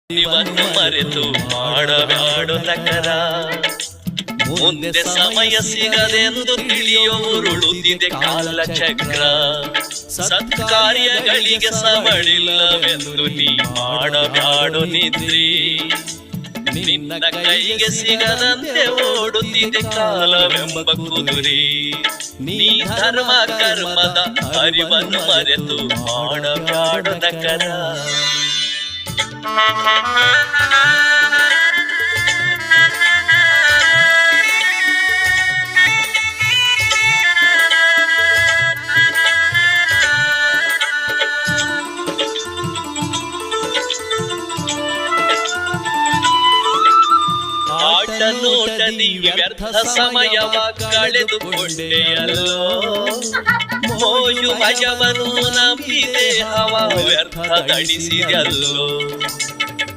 ಇವನ್ನು ಮರೆತು ಮಾಡಬ್ಯಾಡು ನಕರ. ಮುಂದೆ ಸಮಯ ಸಿಗದೆಂದು ತಿಳಿಯುವುರುಳುತ್ತಿದೆ ಕಾಲಚಕ್ರ. ಸತ್ಕಾರ್ಯಗಳಿಗೆ ಸಮಳಿಲ್ಲವೆಂದು ನೀ ಮಾಡಬ್ಯಾಡು ನಿದ್ರಿ. ನಿನ್ನ ಕೈಗೆ ಸಿಗದಂತೆ ಓಡುತ್ತಿದೆ ಕಾಲವೆಂಬ ಕುದುರೆ. ನೀ ಧರ್ಮ ಕರ್ಮದ ಅರಿವನ್ನು ಮರೆತು ಮಾಡಬ್ಯಾಡು ನಕರ. ಆಟ ನೋಟದಿ ವ್ಯರ್ಥ ಸಮಯವ ಕಳೆದುಕೊಂಡೆಯಲ್ಲೋ. ಮೋಯು ಮಜವನ್ನು ನಂಬಿದೆ ಹವ ವ್ಯರ್ಥ ಗಳಿಸಿದೆಯಲ್ಲೋ.